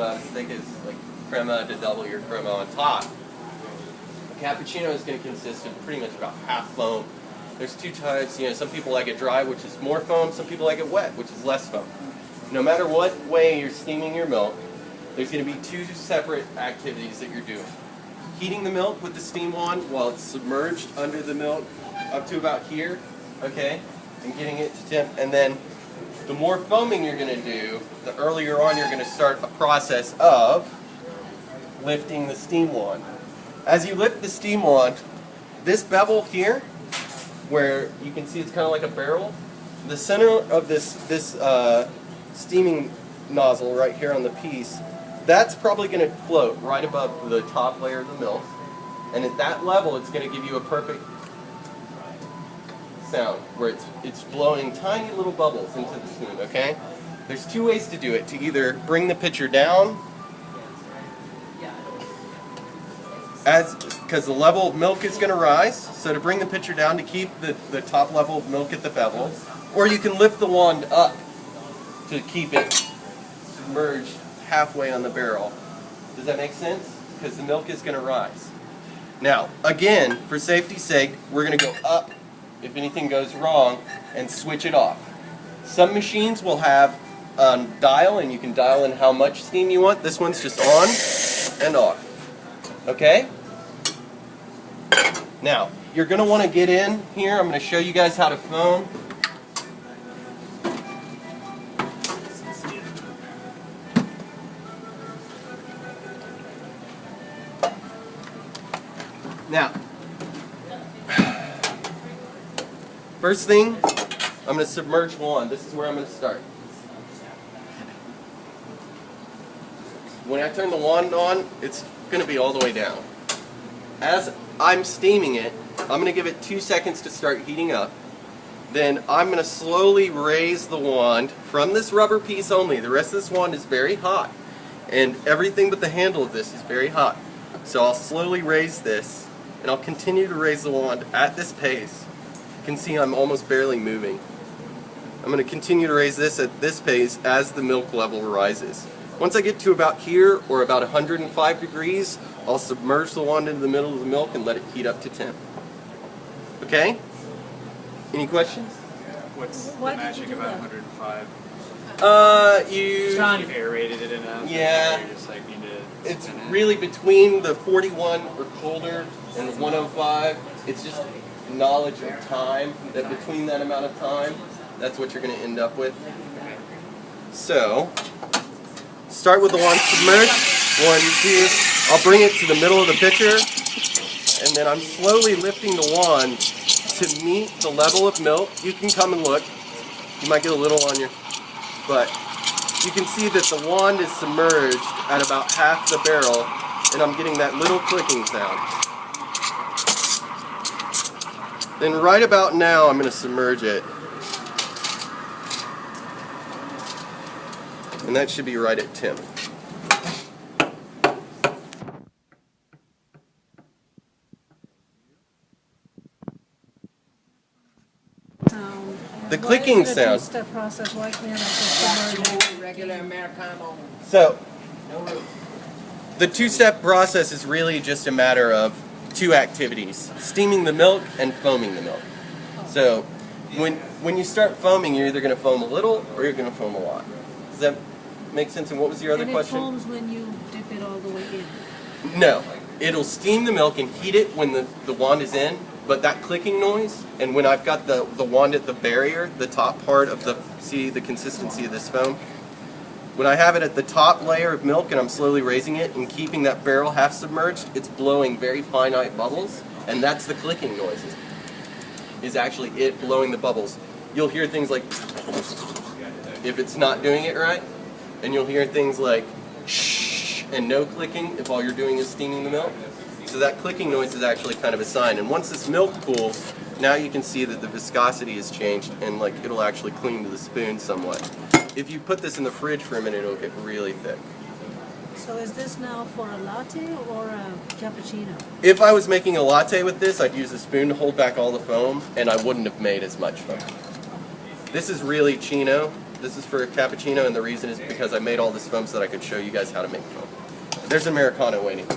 as thick as like crema to double your crema on top. A cappuccino is going to consist of pretty much about half foam. There's two types. Some people like it dry, which is more foam. Some people like it wet, which is less foam. No matter what way you're steaming your milk, there's going to be two separate activities that you're doing. Heating the milk with the steam wand while it's submerged under the milk up to about here, okay, and getting it to temp. And then the more foaming you're going to do, the earlier on you're going to start a process of lifting the steam wand. As you lift the steam wand, this bevel here, where you can see it's kind of like a barrel, the center of this steaming nozzle right here on the piece, that's probably going to float right above the top layer of the milk. And at that level, it's going to give you a perfect sound where it's blowing tiny little bubbles into the spoon, okay? There's two ways to do it. To either bring the pitcher down, because the level of milk is going to rise, so to bring the pitcher down to keep the top level of milk at the bevel, or you can lift the wand up to keep it submerged halfway on the barrel. Does that make sense? Because the milk is going to rise. Now, again, for safety's sake, we're going to go up if anything goes wrong and switch it off. Some machines will have a dial, and you can dial in how much steam you want. This one's just on and off. Okay? Now, you're going to want to get in here. I'm going to show you guys how to foam. Now, first thing, I'm going to submerge one. This is where I'm going to start. When I turn the wand on, it's going to be all the way down. As I'm steaming it, I'm going to give it 2 seconds to start heating up. Then I'm going to slowly raise the wand from this rubber piece only. The rest of this wand is very hot, and everything but the handle of this is very hot. So I'll slowly raise this, and I'll continue to raise the wand at this pace. You can see I'm almost barely moving. I'm going to continue to raise this at this pace as the milk level rises. Once I get to about here, or about 105 degrees, I'll submerge the wand into the middle of the milk and let it heat up to temp. Okay? Any questions? What's the magic about 105? You've aerated it enough. Yeah. You just like need to it's really between the 41 or colder and 105. It's just knowledge of time, that between that amount of time, that's what you're going to end up with. So, start with the wand submerged. 1, 2. I'll bring it to the middle of the pitcher, and then I'm slowly lifting the wand to meet the level of milk. You can come and look. You might get a little on your, but you can see that the wand is submerged at about half the barrel, and I'm getting that little clicking sound. Then right about now, I'm going to submerge it. And that should be right at temp. The clicking sound. Two-step process. Why can't I just submerge? Regular Americano. So, the two-step process is really just a matter of two activities: steaming the milk and foaming the milk. So, when you start foaming, you're either going to foam a little or you're going to foam a lot. Does that make sense? And what was your other question? And it foams when you dip it all the way in? No. It'll steam the milk and heat it when the wand is in, but that clicking noise, and when I've got the wand at the barrier, the top part of see the consistency of this foam? When I have it at the top layer of milk and I'm slowly raising it and keeping that barrel half submerged, it's blowing very finite bubbles, and that's the clicking noises. Is actually it blowing the bubbles. You'll hear things like if it's not doing it right, and you'll hear things like shh and no clicking if all you're doing is steaming the milk. So that clicking noise is actually kind of a sign. And once this milk cools, now you can see that the viscosity has changed, and like it'll actually cling to the spoon somewhat. If you put this in the fridge for a minute, it'll get really thick. So is this now for a latte or a cappuccino? If I was making a latte with this, I'd use a spoon to hold back all the foam, and I wouldn't have made as much foam. This is really Chino. This is for a cappuccino, and the reason is because I made all this foam so that I could show you guys how to make foam. There's an Americano waiting.